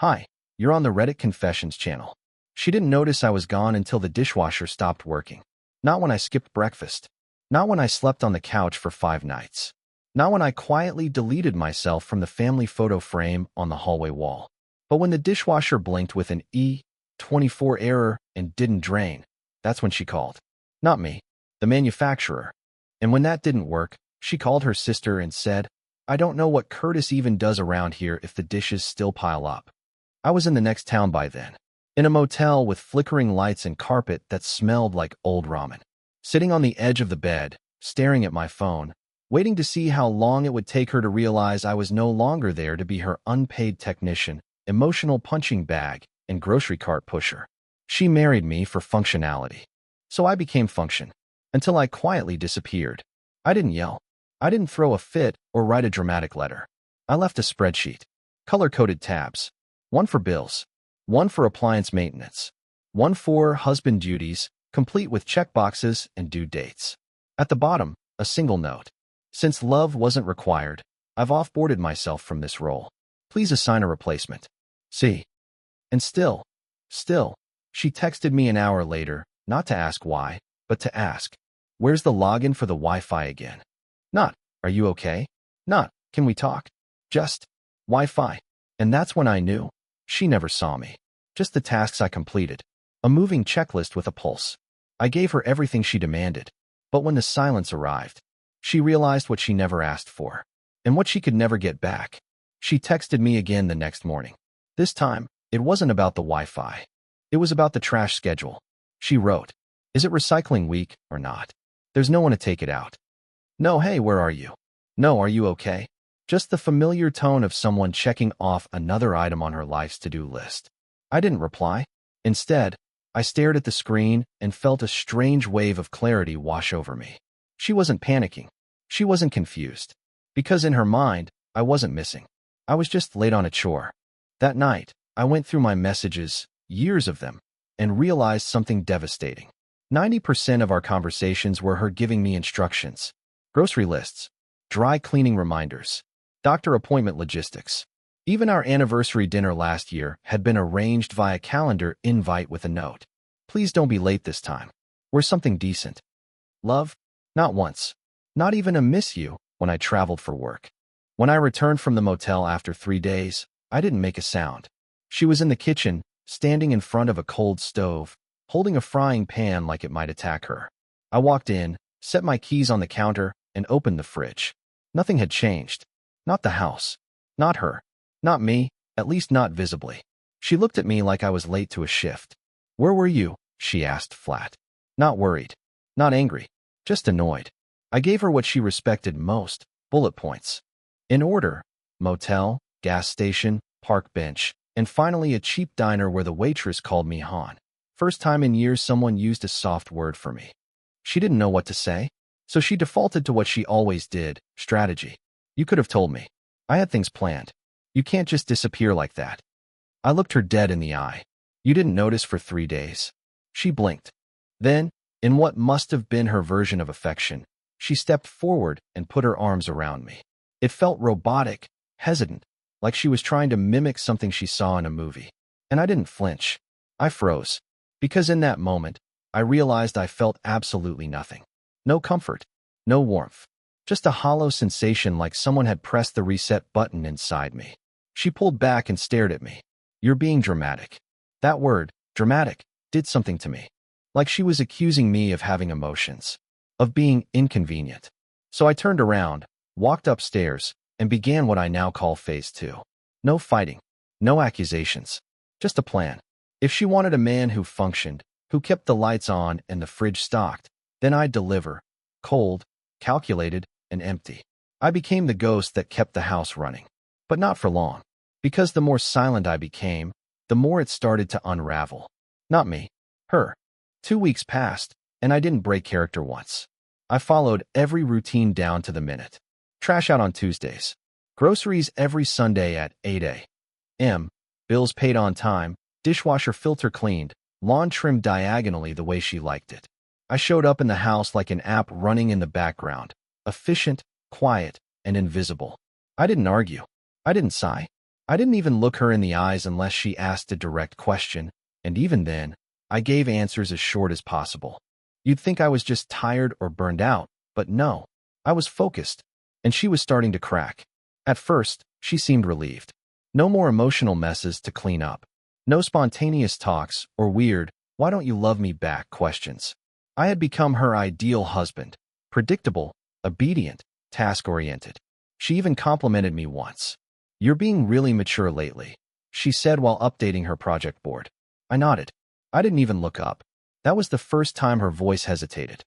Hi, you're on the Reddit Confessions channel. She didn't notice I was gone until the dishwasher stopped working. Not when I skipped breakfast. Not when I slept on the couch for 5 nights. Not when I quietly deleted myself from the family photo frame on the hallway wall. But when the dishwasher blinked with an E24 error and didn't drain, that's when she called. Not me, the manufacturer. And when that didn't work, she called her sister and said, "I don't know what Curtis even does around here if the dishes still pile up." I was in the next town by then, in a motel with flickering lights and carpet that smelled like old ramen. Sitting on the edge of the bed, staring at my phone, waiting to see how long it would take her to realize I was no longer there to be her unpaid technician, emotional punching bag, and grocery cart pusher. She married me for functionality. So I became function, until I quietly disappeared. I didn't yell. I didn't throw a fit or write a dramatic letter. I left a spreadsheet, color-coded tabs, one for bills, one for appliance maintenance, one for husband duties, complete with checkboxes and due dates. At the bottom, a single note. Since love wasn't required, I've offboarded myself from this role. Please assign a replacement. See. And still, she texted me an hour later, not to ask why, but to ask, "Where's the login for the Wi-Fi again?" Not, "Are you okay?" Not, "Can we talk?" Just, "Wi-Fi." And that's when I knew. She never saw me. Just the tasks I completed. A moving checklist with a pulse. I gave her everything she demanded. But when the silence arrived, she realized what she never asked for, and what she could never get back. She texted me again the next morning. This time, it wasn't about the Wi-Fi. It was about the trash schedule. She wrote, "Is it recycling week or not? There's no one to take it out." No, "Hey, where are you?" No, "Are you okay?" Just the familiar tone of someone checking off another item on her life's to-do list. I didn't reply. Instead, I stared at the screen and felt a strange wave of clarity wash over me. She wasn't panicking. She wasn't confused. Because in her mind, I wasn't missing. I was just late on a chore. That night, I went through my messages, years of them, and realized something devastating. 90% of our conversations were her giving me instructions. Grocery lists, dry cleaning reminders, doctor appointment logistics. Even our anniversary dinner last year had been arranged via calendar invite with a note. "Please don't be late this time. We're something decent." Love? Not once. Not even a "miss you" when I traveled for work. When I returned from the motel after 3 days, I didn't make a sound. She was in the kitchen, standing in front of a cold stove, holding a frying pan like it might attack her. I walked in, set my keys on the counter, and opened the fridge. Nothing had changed. Not the house. Not her. Not me, at least not visibly. She looked at me like I was late to a shift. "Where were you?" she asked flat. Not worried. Not angry. Just annoyed. I gave her what she respected most, bullet points. In order: motel, gas station, park bench, and finally a cheap diner where the waitress called me Han. First time in years someone used a soft word for me. She didn't know what to say, so she defaulted to what she always did: strategy. "You could have told me. I had things planned. You can't just disappear like that." I looked her dead in the eye. "You didn't notice for 3 days." She blinked. Then, in what must have been her version of affection, she stepped forward and put her arms around me. It felt robotic, hesitant, like she was trying to mimic something she saw in a movie. And I didn't flinch. I froze. Because in that moment, I realized I felt absolutely nothing. No comfort. No warmth. Just a hollow sensation like someone had pressed the reset button inside me. She pulled back and stared at me. "You're being dramatic." That word, dramatic, did something to me. Like she was accusing me of having emotions. Of being inconvenient. So I turned around, walked upstairs, and began what I now call phase 2. No fighting. No accusations. Just a plan. If she wanted a man who functioned, who kept the lights on and the fridge stocked, then I'd deliver. Cold, calculated, and empty. I became the ghost that kept the house running. But not for long. Because the more silent I became, the more it started to unravel. Not me. Her. 2 weeks passed, and I didn't break character once. I followed every routine down to the minute. Trash out on Tuesdays. Groceries every Sunday at 8 a.m. Bills paid on time. Dishwasher filter cleaned. Lawn trimmed diagonally the way she liked it. I showed up in the house like an app running in the background. Efficient, quiet, and invisible. I didn't argue. I didn't sigh. I didn't even look her in the eyes unless she asked a direct question, and even then, I gave answers as short as possible. You'd think I was just tired or burned out, but no. I was focused, and she was starting to crack. At first, she seemed relieved. No more emotional messes to clean up. No spontaneous talks or weird, "why don't you love me back" questions. I had become her ideal husband. Predictable, obedient, task-oriented. She even complimented me once. "You're being really mature lately," she said while updating her project board. I nodded. I didn't even look up. That was the first time her voice hesitated.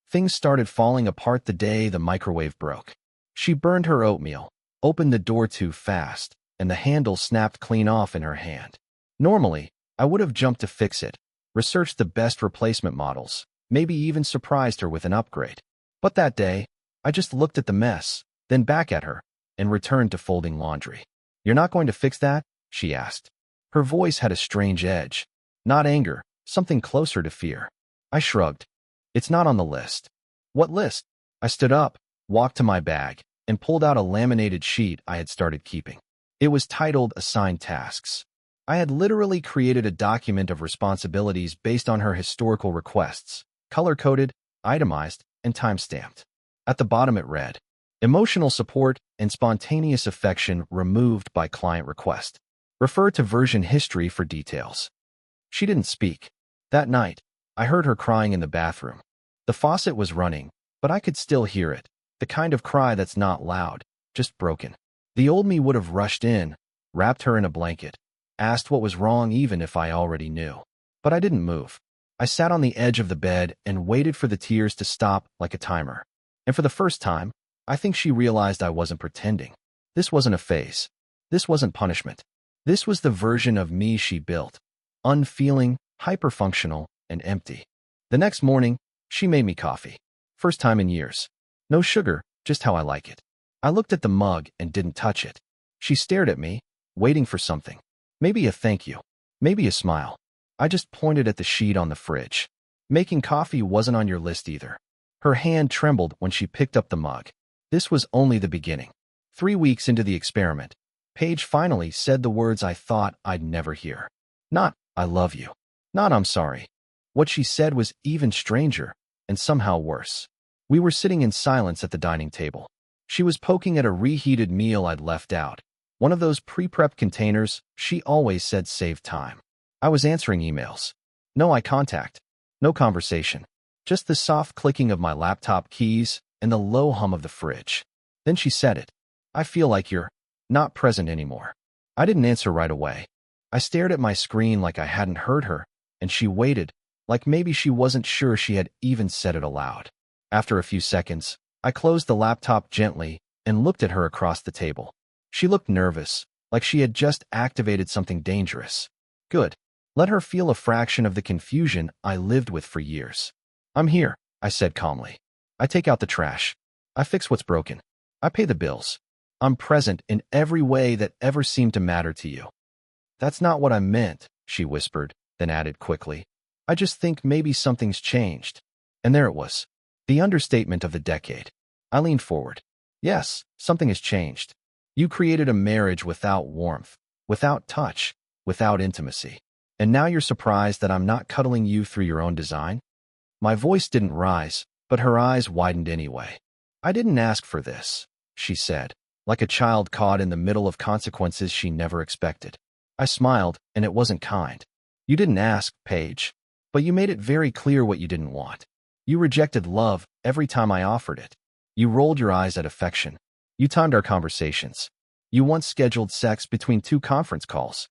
Things started falling apart the day the microwave broke. She burned her oatmeal, opened the door too fast, and the handle snapped clean off in her hand. Normally, I would have jumped to fix it, researched the best replacement models, maybe even surprised her with an upgrade. But that day, I just looked at the mess, then back at her, and returned to folding laundry. "You're not going to fix that?" she asked. Her voice had a strange edge. Not anger, something closer to fear. I shrugged. "It's not on the list." "What list?" I stood up, walked to my bag, and pulled out a laminated sheet I had started keeping. It was titled Assigned Tasks. I had literally created a document of responsibilities based on her historical requests, color-coded, itemized, and time-stamped. At the bottom it read, "Emotional support and spontaneous affection removed by client request. Refer to version history for details." She didn't speak. That night, I heard her crying in the bathroom. The faucet was running, but I could still hear it, the kind of cry that's not loud, just broken. The old me would have rushed in, wrapped her in a blanket, asked what was wrong even if I already knew. But I didn't move. I sat on the edge of the bed and waited for the tears to stop like a timer. And for the first time, I think she realized I wasn't pretending. This wasn't a phase. This wasn't punishment. This was the version of me she built. Unfeeling, hyperfunctional, and empty. The next morning, she made me coffee. First time in years. No sugar, just how I like it. I looked at the mug and didn't touch it. She stared at me, waiting for something. Maybe a thank you. Maybe a smile. I just pointed at the sheet on the fridge. Making coffee wasn't on your list either. Her hand trembled when she picked up the mug. This was only the beginning. 3 weeks into the experiment, Paige finally said the words I thought I'd never hear. Not, "I love you." Not, "I'm sorry." What she said was even stranger, and somehow worse. We were sitting in silence at the dining table. She was poking at a reheated meal I'd left out. One of those pre-prepped containers she always said saved time. I was answering emails. No eye contact. No conversation. Just the soft clicking of my laptop keys and the low hum of the fridge. Then she said it. "I feel like you're not present anymore." I didn't answer right away. I stared at my screen like I hadn't heard her, and she waited, like maybe she wasn't sure she had even said it aloud. After a few seconds, I closed the laptop gently and looked at her across the table. She looked nervous, like she had just activated something dangerous. Good. Let her feel a fraction of the confusion I lived with for years. "I'm here," I said calmly. "I take out the trash. I fix what's broken. I pay the bills. I'm present in every way that ever seemed to matter to you." "That's not what I meant," she whispered, then added quickly. "I just think maybe something's changed." And there it was. The understatement of the decade. I leaned forward. "Yes, something has changed. You created a marriage without warmth, without touch, without intimacy. And now you're surprised that I'm not cuddling you through your own design?" My voice didn't rise, but her eyes widened anyway. "I didn't ask for this," she said, like a child caught in the middle of consequences she never expected. I smiled, and it wasn't kind. "You didn't ask, Paige, but you made it very clear what you didn't want. You rejected love every time I offered it. You rolled your eyes at affection. You timed our conversations. You once scheduled sex between 2 conference calls."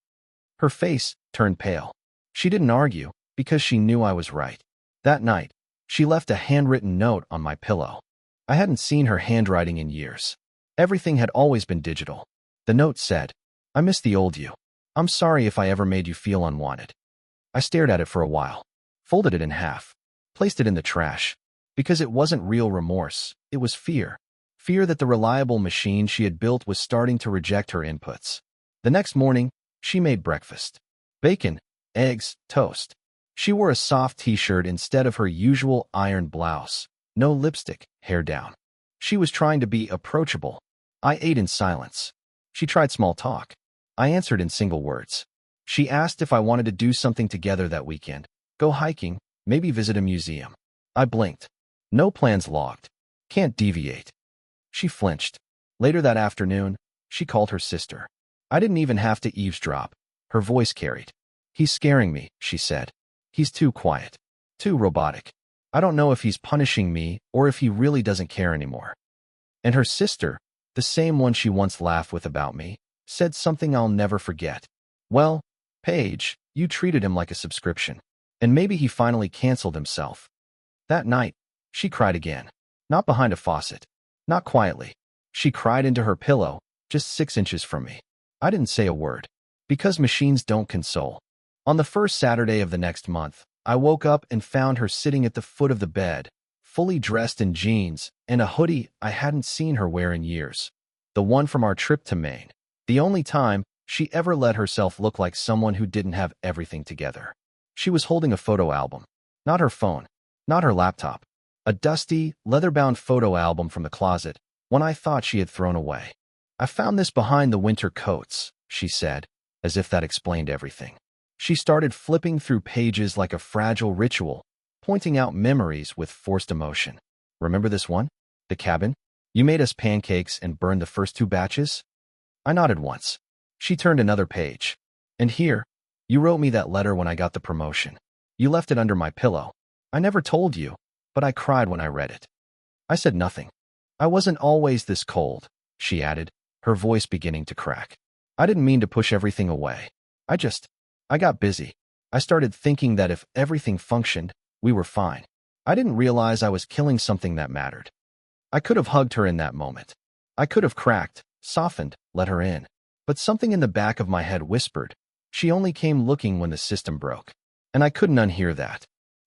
Her face turned pale. She didn't argue, because she knew I was right. That night, she left a handwritten note on my pillow. I hadn't seen her handwriting in years. Everything had always been digital. The note said, "I miss the old you. I'm sorry if I ever made you feel unwanted." I stared at it for a while, folded it in half, placed it in the trash, because it wasn't real remorse, it was fear. Fear that the reliable machine she had built was starting to reject her inputs. The next morning, she made breakfast. Bacon, eggs, toast. She wore a soft t-shirt instead of her usual ironed blouse. No lipstick, hair down. She was trying to be approachable. I ate in silence. She tried small talk. I answered in single words. She asked if I wanted to do something together that weekend. Go hiking, maybe visit a museum. I blinked. No plans logged. Can't deviate. She flinched. Later that afternoon, she called her sister. I didn't even have to eavesdrop. Her voice carried. He's scaring me, she said. He's too quiet. Too robotic. I don't know if he's punishing me or if he really doesn't care anymore. And her sister, the same one she once laughed with about me, said something I'll never forget. Well, Paige, you treated him like a subscription. And maybe he finally canceled himself. That night, she cried again. Not behind a faucet. Not quietly. She cried into her pillow, just 6 inches from me. I didn't say a word. Because machines don't console. On the first Saturday of the next month, I woke up and found her sitting at the foot of the bed, fully dressed in jeans and a hoodie I hadn't seen her wear in years. The one from our trip to Maine. The only time she ever let herself look like someone who didn't have everything together. She was holding a photo album. Not her phone. Not her laptop. A dusty, leather-bound photo album from the closet, one I thought she had thrown away. I found this behind the winter coats, she said, as if that explained everything. She started flipping through pages like a fragile ritual, pointing out memories with forced emotion. Remember this one? The cabin? You made us pancakes and burned the first 2 batches? I nodded once. She turned another page. And here, you wrote me that letter when I got the promotion. You left it under my pillow. I never told you, but I cried when I read it. I said nothing. I wasn't always this cold, she added, her voice beginning to crack. I didn't mean to push everything away. I got busy. I started thinking that if everything functioned, we were fine. I didn't realize I was killing something that mattered. I could have hugged her in that moment. I could have cracked, softened, let her in. But something in the back of my head whispered, she only came looking when the system broke. And I couldn't unhear that.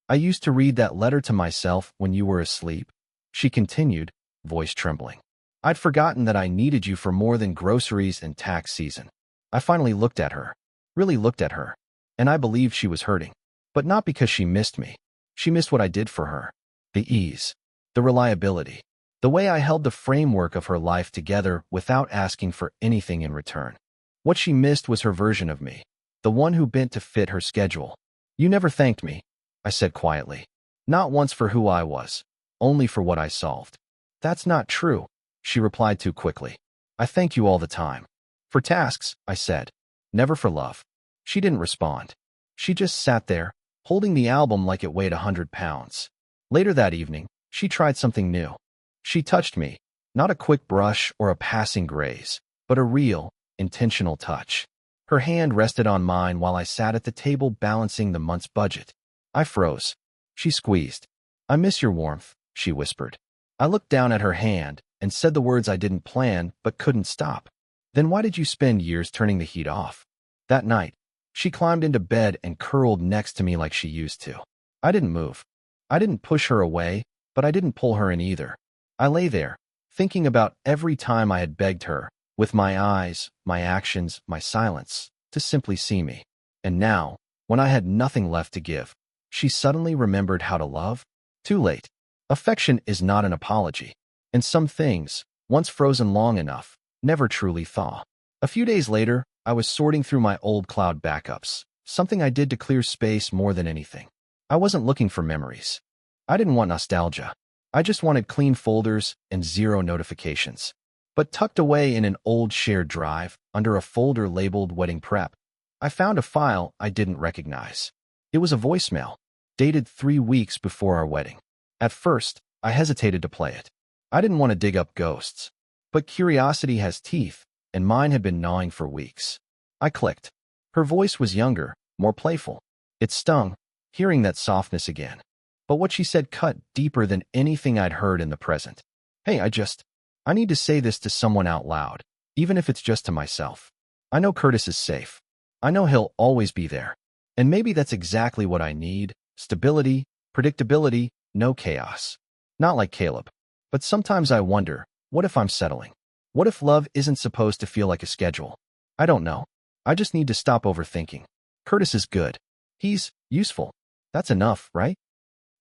I used to read that letter to myself when you were asleep, she continued, voice trembling. I'd forgotten that I needed you for more than groceries and tax season. I finally looked at her. Really looked at her. And I believed she was hurting. But not because she missed me. She missed what I did for her. The ease. The reliability. The way I held the framework of her life together without asking for anything in return. What she missed was her version of me. The one who bent to fit her schedule. You never thanked me, I said quietly. Not once for who I was. Only for what I solved. That's not true, she replied too quickly. I thank you all the time. For tasks, I said. Never for love. She didn't respond. She just sat there, holding the album like it weighed 100 pounds. Later that evening, she tried something new. She touched me, not a quick brush or a passing graze, but a real, intentional touch. Her hand rested on mine while I sat at the table balancing the month's budget. I froze. She squeezed. I miss your warmth, she whispered. I looked down at her hand and said the words I didn't plan but couldn't stop. Then why did you spend years turning the heat off? That night, she climbed into bed and curled next to me like she used to. I didn't move. I didn't push her away, but I didn't pull her in either. I lay there, thinking about every time I had begged her, with my eyes, my actions, my silence, to simply see me. And now, when I had nothing left to give, she suddenly remembered how to love. Too late. Affection is not an apology. And some things, once frozen long enough, never truly thaw. A few days later, I was sorting through my old cloud backups, something I did to clear space more than anything. I wasn't looking for memories. I didn't want nostalgia. I just wanted clean folders and 0 notifications. But tucked away in an old shared drive, under a folder labeled Wedding Prep, I found a file I didn't recognize. It was a voicemail, dated 3 weeks before our wedding. At first, I hesitated to play it. I didn't want to dig up ghosts. But curiosity has teeth, and mine had been gnawing for weeks. I clicked. Her voice was younger, more playful. It stung, hearing that softness again. But what she said cut deeper than anything I'd heard in the present. Hey, I need to say this to someone out loud, even if it's just to myself. I know Curtis is safe. I know he'll always be there. And maybe that's exactly what I need. Stability, predictability, no chaos. Not like Caleb. But sometimes I wonder, what if I'm settling? What if love isn't supposed to feel like a schedule? I don't know. I just need to stop overthinking. Curtis is good. He's useful. That's enough, right?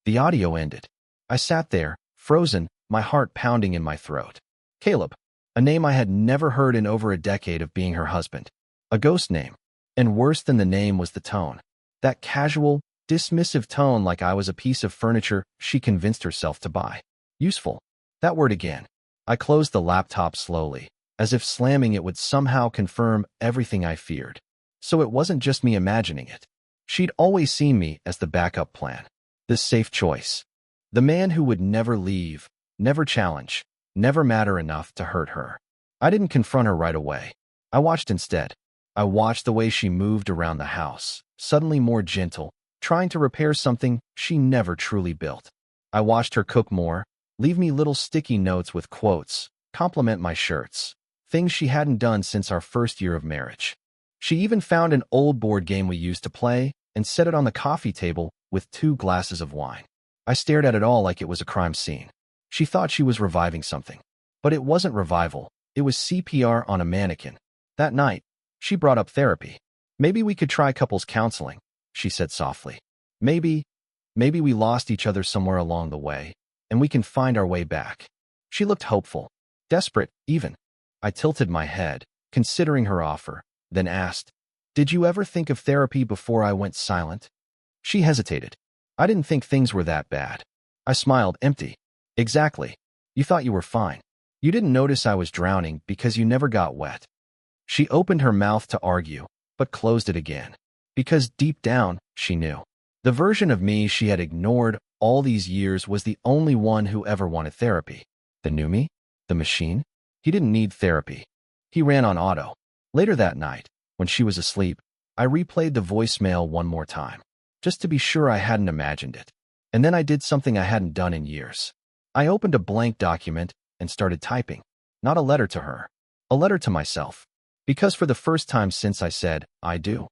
The audio ended. I sat there, frozen, my heart pounding in my throat. Caleb, a name I had never heard in over a decade of being her husband. A ghost name. And worse than the name was the tone. That casual, dismissive tone like I was a piece of furniture she convinced herself to buy. Useful. That word again. I closed the laptop slowly, as if slamming it would somehow confirm everything I feared. So it wasn't just me imagining it. She'd always seen me as the backup plan. The safe choice. The man who would never leave, never challenge, never matter enough to hurt her. I didn't confront her right away. I watched instead. I watched the way she moved around the house, suddenly more gentle, trying to repair something she never truly built. I watched her cook more, leave me little sticky notes with quotes, compliment my shirts, things she hadn't done since our first year of marriage. She even found an old board game we used to play and set it on the coffee table with 2 glasses of wine. I stared at it all like it was a crime scene. She thought she was reviving something. But it wasn't revival, it was CPR on a mannequin. That night, she brought up therapy. Maybe we could try couples counseling, she said softly. Maybe we lost each other somewhere along the way, and we can find our way back. She looked hopeful, desperate, even. I tilted my head, considering her offer, then asked, "Did you ever think of therapy before I went silent?" She hesitated. I didn't think things were that bad. I smiled, empty. Exactly. You thought you were fine. You didn't notice I was drowning because you never got wet. She opened her mouth to argue, but closed it again. Because deep down, she knew. The version of me she had ignored all these years was the only one who ever wanted therapy. The new me? The machine? He didn't need therapy. He ran on auto. Later that night, when she was asleep, I replayed the voicemail one more time, just to be sure I hadn't imagined it. And then I did something I hadn't done in years. I opened a blank document and started typing. Not a letter to her. A letter to myself. Because for the first time since I said, I do,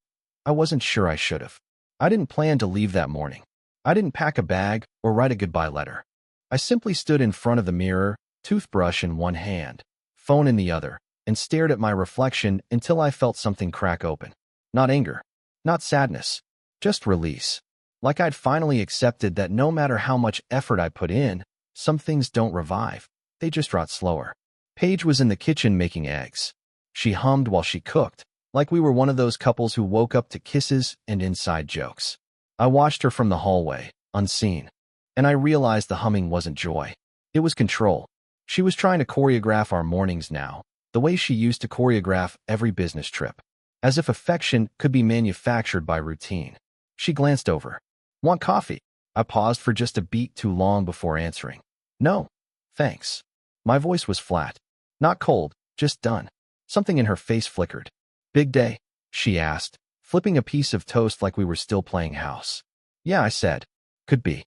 I wasn't sure I should have. I didn't plan to leave that morning. I didn't pack a bag or write a goodbye letter. I simply stood in front of the mirror, toothbrush in one hand, phone in the other, and stared at my reflection until I felt something crack open. Not anger. Not sadness. Just release. Like I'd finally accepted that no matter how much effort I put in, some things don't revive. They just rot slower. Paige was in the kitchen making eggs. She hummed while she cooked, like we were one of those couples who woke up to kisses and inside jokes. I watched her from the hallway, unseen, and I realized the humming wasn't joy. It was control. She was trying to choreograph our mornings now, the way she used to choreograph every business trip, as if affection could be manufactured by routine. She glanced over. Want coffee? I paused for just a beat too long before answering. No, thanks. My voice was flat. Not cold, just done. Something in her face flickered. Big day? She asked, flipping a piece of toast like we were still playing house. Yeah, I said. Could be.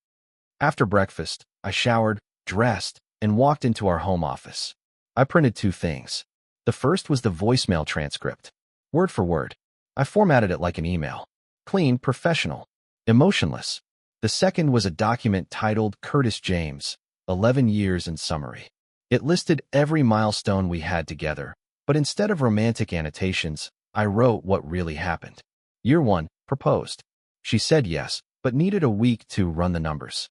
After breakfast, I showered, dressed, and walked into our home office. I printed 2 things. The first was the voicemail transcript. Word for word. I formatted it like an email. Clean, professional, emotionless. The second was a document titled Curtis James, 11 years in summary. It listed every milestone we had together, but instead of romantic annotations, I wrote what really happened. Year 1, proposed. She said yes, but needed a week to run the numbers.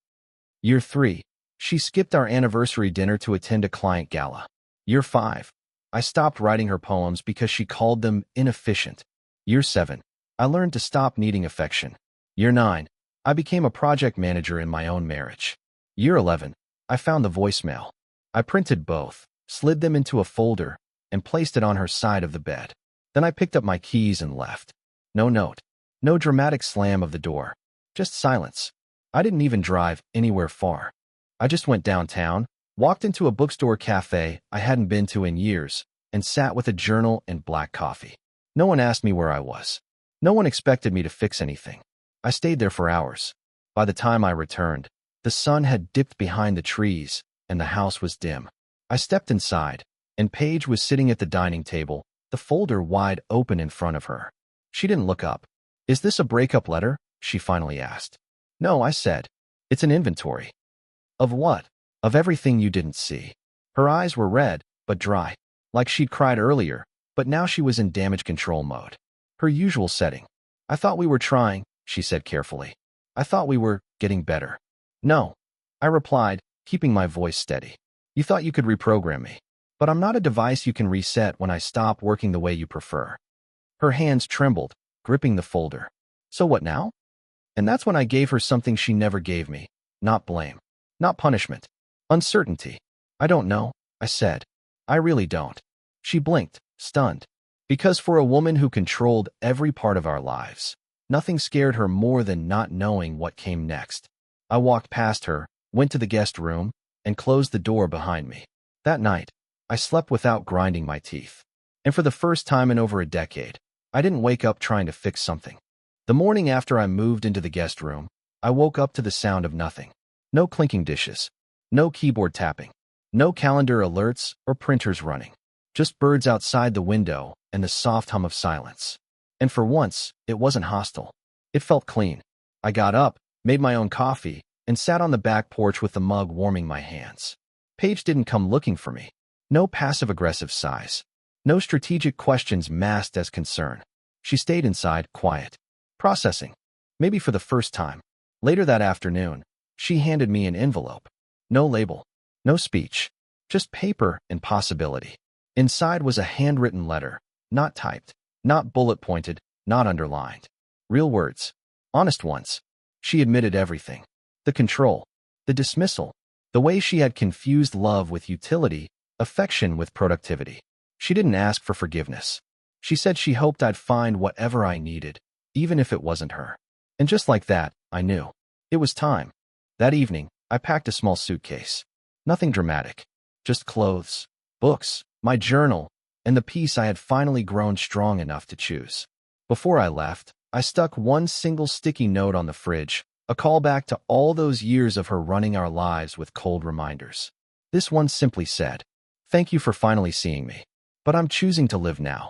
Year 3, she skipped our anniversary dinner to attend a client gala. Year 5, I stopped writing her poems because she called them inefficient. Year 7, I learned to stop needing affection. Year 9, I became a project manager in my own marriage. Year 11, I found the voicemail. I printed both, slid them into a folder, and placed it on her side of the bed. Then I picked up my keys and left. No note. No dramatic slam of the door. Just silence. I didn't even drive anywhere far. I just went downtown, walked into a bookstore cafe I hadn't been to in years, and sat with a journal and black coffee. No one asked me where I was. No one expected me to fix anything. I stayed there for hours. By the time I returned, the sun had dipped behind the trees, and the house was dim. I stepped inside, and Paige was sitting at the dining table, the folder wide open in front of her. She didn't look up. Is this a breakup letter? She finally asked. No, I said. It's an inventory. Of what? Of everything you didn't see. Her eyes were red, but dry, like she'd cried earlier, but now she was in damage control mode. Her usual setting. I thought we were trying, she said carefully. I thought we were getting better. No, I replied, keeping my voice steady. You thought you could reprogram me. But I'm not a device you can reset when I stop working the way you prefer. Her hands trembled, gripping the folder. So what now? And that's when I gave her something she never gave me. Not blame. Not punishment. Uncertainty. I don't know, I said. I really don't. She blinked, stunned. Because for a woman who controlled every part of our lives, nothing scared her more than not knowing what came next. I walked past her, went to the guest room, and closed the door behind me. That night, I slept without grinding my teeth. And for the first time in over a decade, I didn't wake up trying to fix something. The morning after I moved into the guest room, I woke up to the sound of nothing. No clinking dishes. No keyboard tapping. No calendar alerts or printers running. Just birds outside the window and the soft hum of silence. And for once, it wasn't hostile. It felt clean. I got up, made my own coffee, and sat on the back porch with the mug warming my hands. Paige didn't come looking for me. No passive-aggressive sighs. No strategic questions masked as concern. She stayed inside, quiet. Processing. Maybe for the first time. Later that afternoon, she handed me an envelope. No label. No speech. Just paper and possibility. Inside was a handwritten letter. Not typed. Not bullet-pointed. Not underlined. Real words. Honest ones. She admitted everything. The control. The dismissal. The way she had confused love with utility, affection with productivity. She didn't ask for forgiveness. She said she hoped I'd find whatever I needed, even if it wasn't her. And just like that, I knew. It was time. That evening, I packed a small suitcase. Nothing dramatic. Just clothes, books, my journal, and the piece I had finally grown strong enough to choose. Before I left, I stuck one single sticky note on the fridge, a callback to all those years of her running our lives with cold reminders. This one simply said, "Thank you for finally seeing me. But I'm choosing to live now."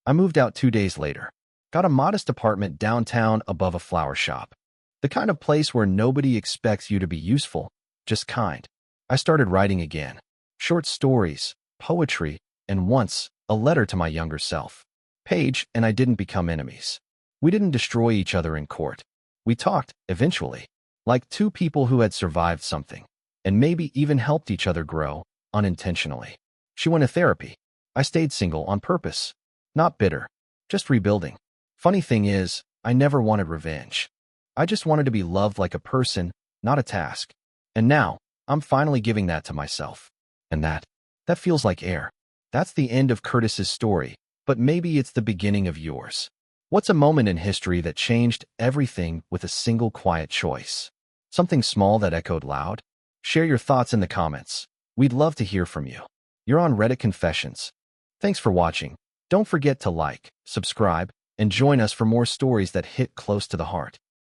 I moved out 2 days later. Got a modest apartment downtown above a flower shop. The kind of place where nobody expects you to be useful, just kind. I started writing again. Short stories, poetry, and once, a letter to my younger self. Paige and I didn't become enemies. We didn't destroy each other in court. We talked, eventually, like two people who had survived something, and maybe even helped each other grow, unintentionally. She went to therapy. I stayed single on purpose. Not bitter, just rebuilding. Funny thing is, I never wanted revenge. I just wanted to be loved like a person, not a task. And now, I'm finally giving that to myself. And that feels like air. That's the end of Curtis's story, but maybe it's the beginning of yours. What's a moment in history that changed everything with a single quiet choice? Something small that echoed loud? Share your thoughts in the comments. We'd love to hear from you. You're on Reddit Confessions. Thanks for watching. Don't forget to like, subscribe, and join us for more stories that hit close to the heart.